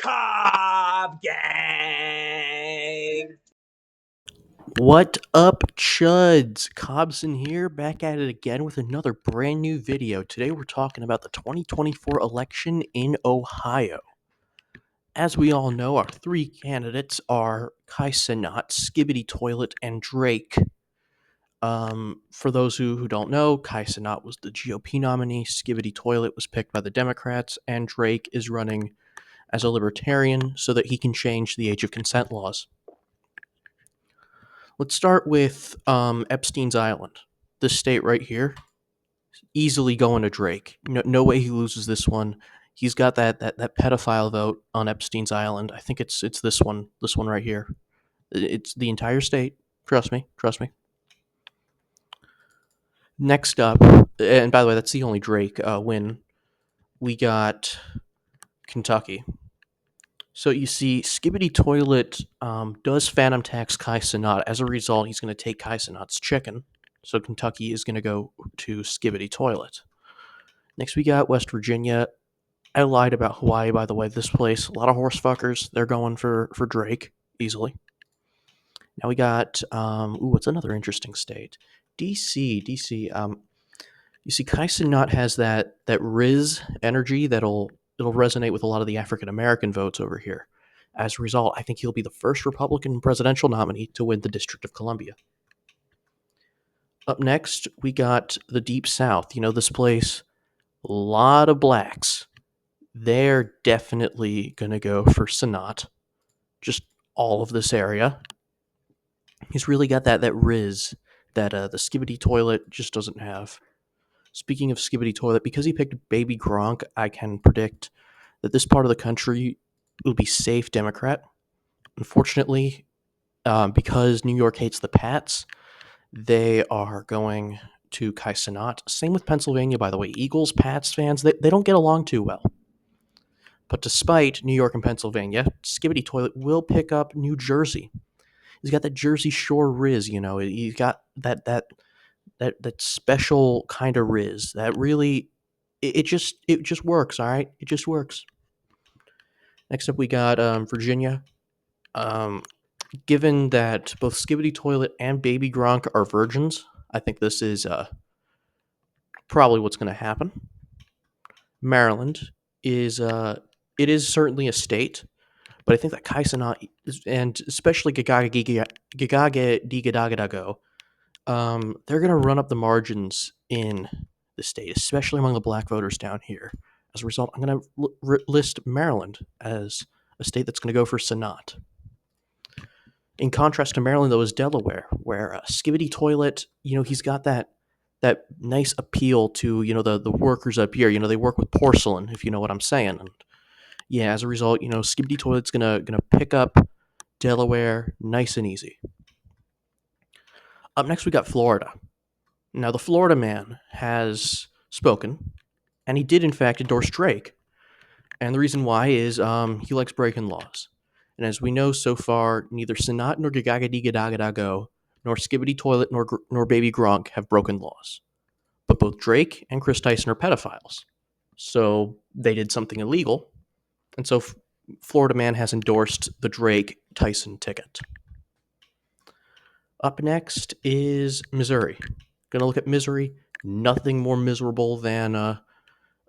Cobb Gang! What up, chuds? Cobson here, back at it again with another brand new video. Today we're talking about the 2024 election in Ohio. As we all know, our three candidates are Kai Cenat, Skibbity Toilet, and Drake. For those who don't know, Kai Cenat was the GOP nominee, Skibbity Toilet was picked by the Democrats, and Drake is running as a libertarian so that he can change the age of consent laws. Let's start with Epstein's Island. This state right here, easily going to Drake. No way he loses this one. He's got that pedophile vote on Epstein's Island. I think it's this one right here. It's the entire state. Trust me. Next up, and by the way, that's the only Drake win. We got Kentucky. So you see, Skibbity Toilet does phantom tax Kai Cenat. As a result, he's going to take Kai Cenat's chicken. So Kentucky is going to go to Skibbity Toilet. Next, we got West Virginia. I lied about Hawaii, by the way. This place, a lot of horse fuckers. They're going for Drake, easily. Now we got, what's another interesting state? DC. You see, Kai Cenat has that Riz energy it'll resonate with a lot of the African American votes over here. As a result, I think he'll be the first Republican presidential nominee to win the District of Columbia. Up next, we got the Deep South. You know this place, a lot of blacks. They're definitely going to go for Cenat. Just all of this area. He's really got that Riz that the Skibbity Toilet just doesn't have. Speaking of Skibbity Toilet, because he picked Baby Gronk, I can predict that this part of the country will be safe Democrat. Unfortunately, because New York hates the Pats, they are going to Kai Cenat. Same with Pennsylvania, by the way. Eagles, Pats fans, they don't get along too well. But despite New York and Pennsylvania, Skibbity Toilet will pick up New Jersey. He's got that Jersey Shore Riz, He's got that special kind of Riz that really it just works. All right, it just works. Next up, we got Virginia. Given that both Skibbity Toilet and Baby Gronk are virgins, I think this is probably what's going to happen. Maryland is it is certainly a state, but I think that Kai Cenat and especially Gagage Digadago, they're going to run up the margins in the state, especially among the black voters down here. As a result, I'm going to list Maryland as a state that's going to go for Cenat. In contrast to Maryland, though, is Delaware, where Skibbity Toilet, he's got that nice appeal to, the workers up here. They work with porcelain, if you know what I'm saying. And yeah, as a result, Skibbity Toilet's gonna pick up Delaware nice and easy. Up next, we got Florida. Now, the Florida man has spoken, and he did, in fact, endorse Drake. And the reason why is he likes breaking laws. And as we know so far, neither Cenat nor Gagadigadagadago, nor Skibbity Toilet nor Baby Gronk have broken laws. But both Drake and Chris Tyson are pedophiles. So they did something illegal. And so Florida man has endorsed the Drake-Tyson ticket. Up next is Missouri. Going to look at Missouri. Nothing more miserable than a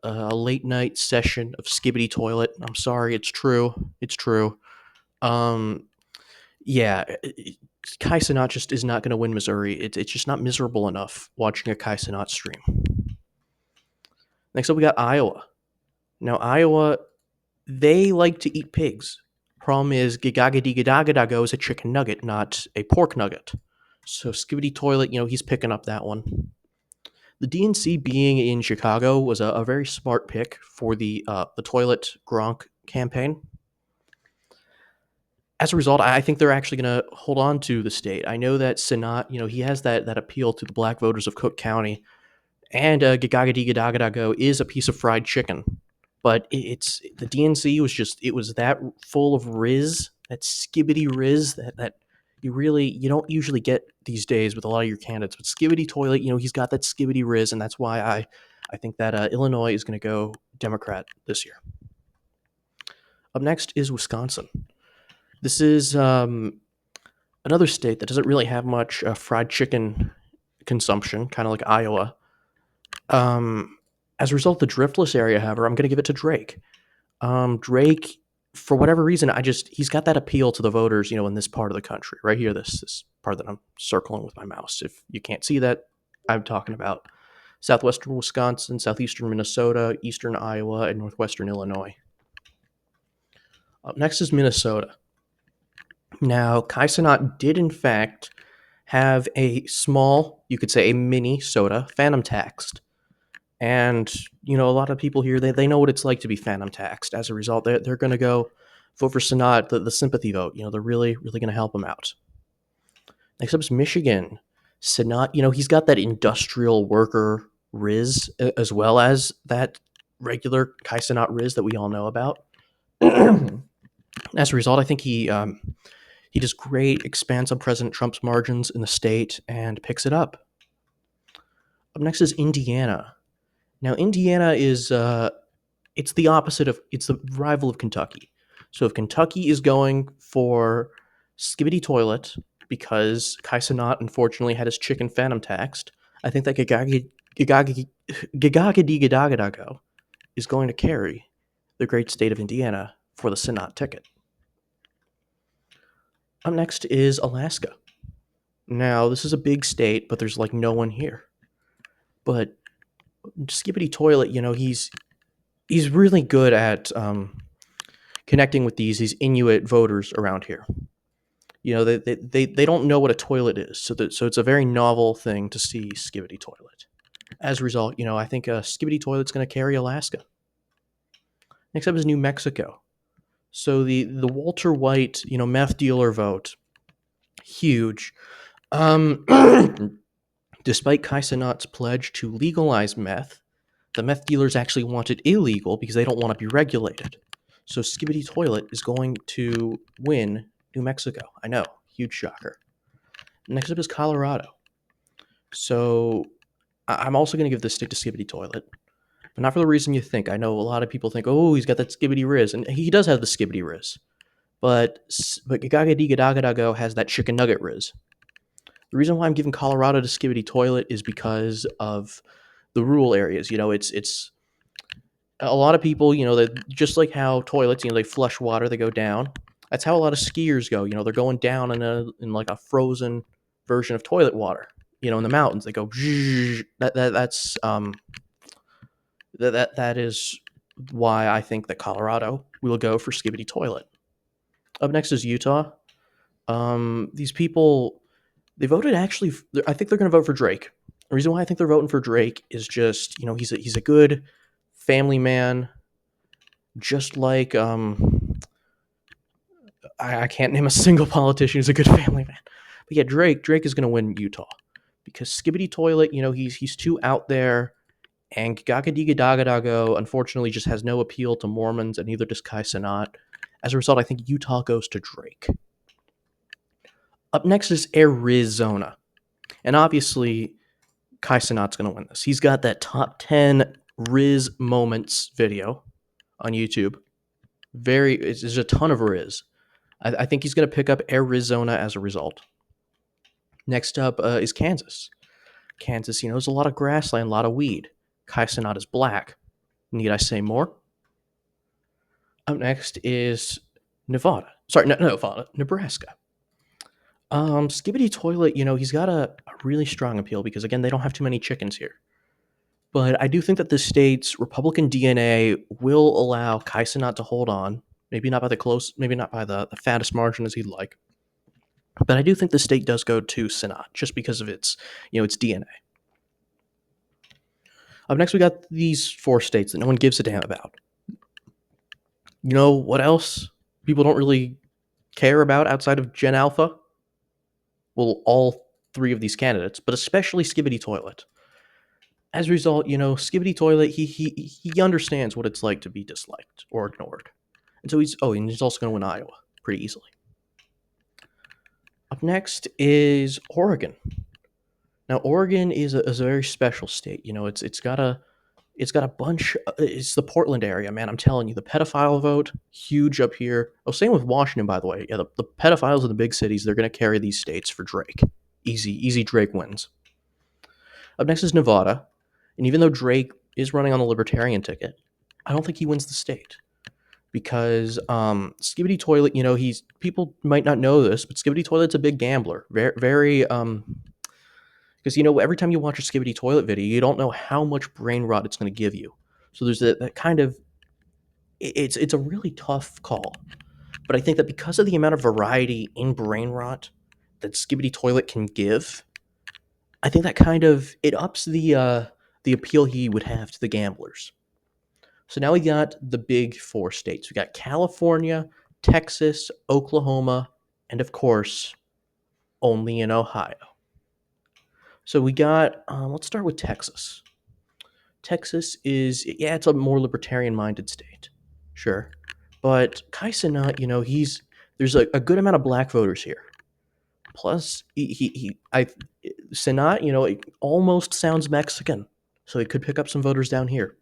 late-night session of Skibbity Toilet. I'm sorry, it's true. It's true. Yeah, Kai Cenat just is not going to win Missouri. It's just not miserable enough watching a Kai Cenat stream. Next up, we got Iowa. Now, Iowa, they like to eat pigs. Problem is, Gagadigadagadago is a chicken nugget, not a pork nugget. So Skibbity Toilet, he's picking up that one. The DNC being in Chicago was a very smart pick for the Toilet Gronk campaign. As a result, I think they're actually going to hold on to the state. I know that Cenat, he has that appeal to the black voters of Cook County, and Gagadigadagadago is a piece of fried chicken. But it's the DNC was that full of Riz, that Skibbity Riz that you don't usually get these days with a lot of your candidates. But Skibbity Toilet, he's got that Skibbity Riz, and that's why I think that Illinois is going to go Democrat this year. Up next is Wisconsin. This is another state that doesn't really have much fried chicken consumption, kind of like Iowa. As a result, the driftless area, however, I'm going to give it to Drake. Drake, for whatever reason, he's got that appeal to the voters, in this part of the country, right here, this part that I'm circling with my mouse. If you can't see that, I'm talking about southwestern Wisconsin, southeastern Minnesota, eastern Iowa, and northwestern Illinois. Up next is Minnesota. Now, Kai Cenat did, in fact, have a small, you could say a mini soda, phantom taxed. And, a lot of people here, they know what it's like to be phantom taxed. As a result, they're going to go vote for Cenat, the sympathy vote. They're really, really going to help him out. Next up is Michigan. Cenat, he's got that industrial worker Riz as well as that regular Kai Cenat Riz that we all know about. As a result, I think he does great, expands on President Trump's margins in the state, and picks it up. Up next is Indiana. Now, Indiana is it's the opposite it's the rival of Kentucky. So if Kentucky is going for Skibbity Toilet because Kai Cenat unfortunately had his chicken phantom taxed, I think that Gagagadigadagadago is going to carry the great state of Indiana for the Cenat ticket. Up next is Alaska. Now, this is a big state, but there's like no one here. But Skibbity Toilet, he's really good at connecting with these Inuit voters around here. They don't know what a toilet is, so it's a very novel thing to see Skibbity Toilet. As a result, I think Skibbity Toilet's going to carry Alaska. Next up is New Mexico. So the Walter White, meth dealer vote, huge. Despite Kai Cenat's pledge to legalize meth, the meth dealers actually want it illegal because they don't want to be regulated. So Skibbity Toilet is going to win New Mexico. I know, huge shocker. Next up is Colorado. So I'm also going to give this stick to Skibbity Toilet, but not for the reason you think. I know a lot of people think, oh, he's got that Skibbity Riz, and he does have the Skibbity Riz. But Gagadigadagadago has that chicken nugget Riz. The reason why I'm giving Colorado to Skibbity Toilet is because of the rural areas. It's a lot of people, that just like how toilets, they flush water, they go down. That's how a lot of skiers go. They're going down in like a frozen version of toilet water. In the mountains, they go. That is why I think that Colorado will go for Skibbity Toilet. Up next is Utah. These people, they voted actually. I think they're going to vote for Drake. The reason why I think they're voting for Drake is just, he's a good family man, just like I can't name a single politician who's a good family man. But yeah, Drake is going to win Utah because Skibbity Toilet, he's too out there, and Gagadigadagadago unfortunately just has no appeal to Mormons, and neither does Kai Cenat. As a result, I think Utah goes to Drake. Up next is Arizona, and obviously Kai Cenat's going to win this. He's got that top 10 Riz moments video on YouTube. There's a ton of Riz. I think he's going to pick up Arizona as a result. Next up is Kansas. Kansas, there's a lot of grassland, a lot of weed. Kai Cenat is black. Need I say more? Up next is Nevada. Sorry, no, Nevada, Nebraska. Skibbity Toilet, he's got a really strong appeal because, again, they don't have too many chickens here. But I do think that the state's Republican DNA will allow Kai Cenat to hold on. Maybe not by the fattest margin as he'd like. But I do think the state does go to Cenat just because of its DNA. Up next, we got these 4 states that no one gives a damn about. You know what else people don't really care about outside of Gen Alpha? Well, all 3 of these candidates, but especially Skibbity Toilet. As a result, Skibbity Toilet, he understands what it's like to be disliked or ignored. And so he's also going to win Iowa pretty easily. Up next is Oregon. Now, Oregon is a very special state. It's got It's got a bunch. It's the Portland area, man. I'm telling you, the pedophile vote huge up here. Oh, same with Washington, by the way. Yeah, the pedophiles in the big cities, they're going to carry these states for Drake. Easy Drake wins. Up next is Nevada, and even though Drake is running on the Libertarian ticket, I don't think he wins the state because Skibbity Toilet. He's people might not know this, but Skibbity Toilet's a big gambler. Very because every time you watch a Skibbity Toilet video, you don't know how much brain rot it's going to give you. So there's that kind of it's a really tough call. But I think that because of the amount of variety in brain rot that Skibbity Toilet can give, I think that kind of it ups the appeal he would have to the gamblers. So now we got the big four states. We got California, Texas, Oklahoma, and of course, only in Ohio. So we got let's start with Texas. Texas is it's a more libertarian minded state. Sure. But Kai Cenat, there's a good amount of black voters here. Plus, Cenat, it almost sounds Mexican, so he could pick up some voters down here.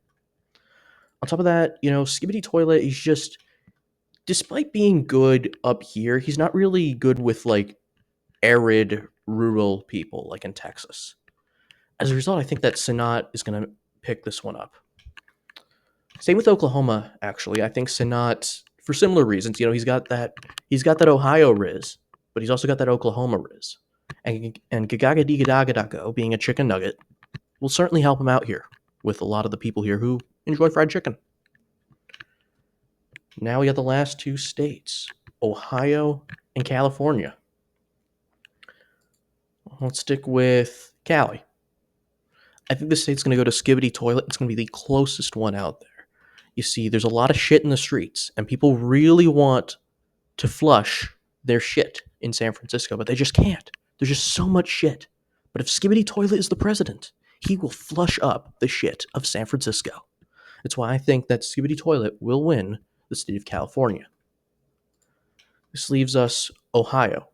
On top of that, Skibbity Toilet is just, despite being good up here, he's not really good with like arid rural people like in Texas. As a result, I think that Cenat is going to pick this one up. Same with Oklahoma, actually. I think Cenat, for similar reasons, he's got that Ohio Riz, but he's also got that Oklahoma Riz. And Gagadigadagadako, being a chicken nugget, will certainly help him out here with a lot of the people here who enjoy fried chicken. Now we got the last two states, Ohio and California. Let's stick with Cali. I think this state's going to go to Skibbity Toilet. It's going to be the closest one out there. You see, there's a lot of shit in the streets, and people really want to flush their shit in San Francisco, but they just can't. There's just so much shit. But if Skibbity Toilet is the president, he will flush up the shit of San Francisco. That's why I think that Skibbity Toilet will win the state of California. This leaves us Ohio.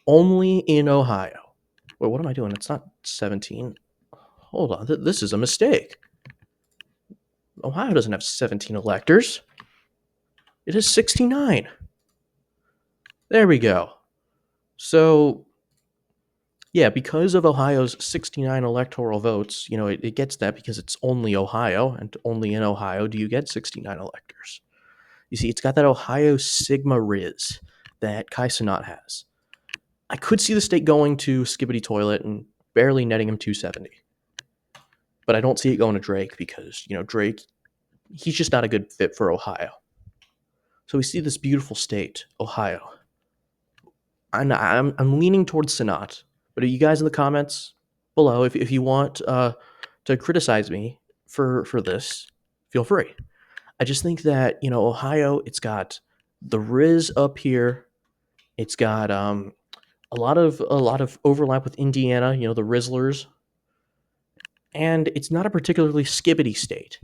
Only in Ohio. Wait, what am I doing? It's not 17. Hold on. This is a mistake. Ohio doesn't have 17 electors. It has 69. There we go. So, yeah, because of Ohio's 69 electoral votes, it gets that because it's only Ohio, and only in Ohio do you get 69 electors. You see, it's got that Ohio Sigma Riz that Kai Cenat has. I could see the state going to Skibbity Toilet and barely netting him 270. But I don't see it going to Drake because, Drake, he's just not a good fit for Ohio. So we see this beautiful state, Ohio. I'm leaning towards Cenat, but are you guys in the comments below, if you want to criticize me for this, feel free. I just think that Ohio, it's got the Riz up here, it's got a lot of overlap with Indiana, the Rizzlers, and it's not a particularly skibbity state.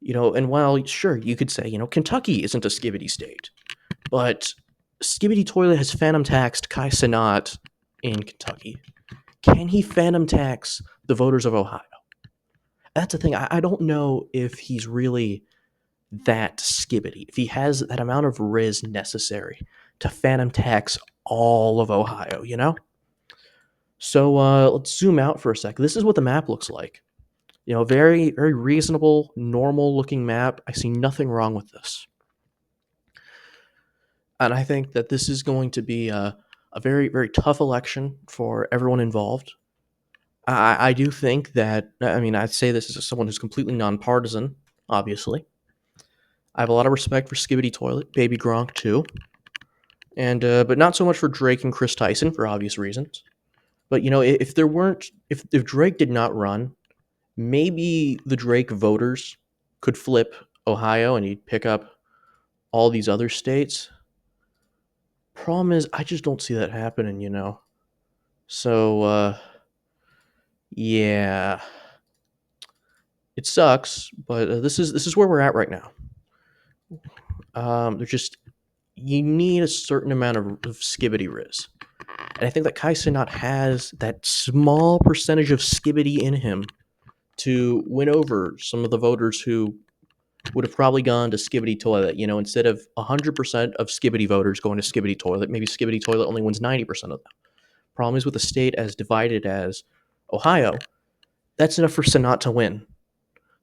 And while sure you could say Kentucky isn't a skibbity state, but Skibbity Toilet has phantom taxed Kai Cenat in Kentucky. Can he phantom tax the voters of Ohio? That's the thing. I don't know if he's really that skibbity, if he has that amount of riz necessary to phantom tax all of Ohio, So let's zoom out for a sec. This is what the map looks like. Very, very reasonable, normal looking map. I see nothing wrong with this. And I think that this is going to be a very, very tough election for everyone involved. I do think that, I say this as someone who's completely nonpartisan, obviously. I have a lot of respect for Skibbity Toilet, Baby Gronk too, and but not so much for Drake and Chris Tyson for obvious reasons. But if Drake did not run, maybe the Drake voters could flip Ohio and he'd pick up all these other states. Problem is, I just don't see that happening, So, yeah, it sucks, but this is where we're at right now. You need a certain amount of skibbity riz, and I think that Kai Cenat has that small percentage of skibbity in him to win over some of the voters who would have probably gone to Skibbity Toilet. Instead of 100% of Skibbity voters going to Skibbity Toilet, maybe Skibbity Toilet only wins 90% of them. Problem is with a state as divided as Ohio, that's enough for Sanat to win.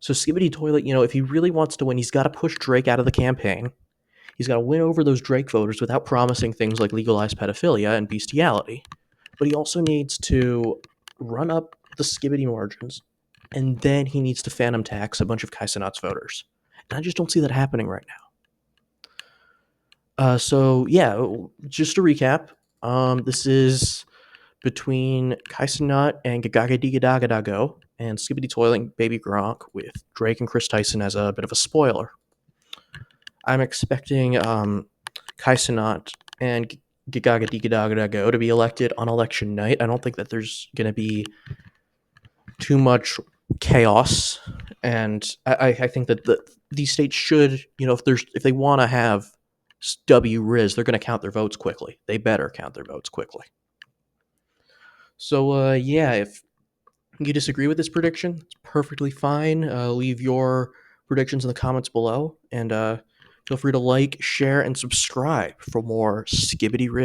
So Skibbity Toilet, if he really wants to win, he's got to push Drake out of the campaign. He's got to win over those Drake voters without promising things like legalized pedophilia and bestiality. But he also needs to run up the Skibbity margins, and then he needs to phantom tax a bunch of Kai Cenat's voters. And I just don't see that happening right now. So yeah, just to recap, this is between Kai Cenat and Gagadigadagadagago and Skibbity Toilet Baby Gronk with Drake and Chris Tyson as a bit of a spoiler. I'm expecting Kai Cenat and Gagadigadagadagago to be elected on election night. I don't think that there's going to be too much chaos, and I think that these states should, if they want to have Riz, they're going to count their votes quickly. They better count their votes quickly. So yeah, if you disagree with this prediction, it's perfectly fine. Leave your predictions in the comments below, and feel free to like, share, and subscribe for more Skibbity Riz.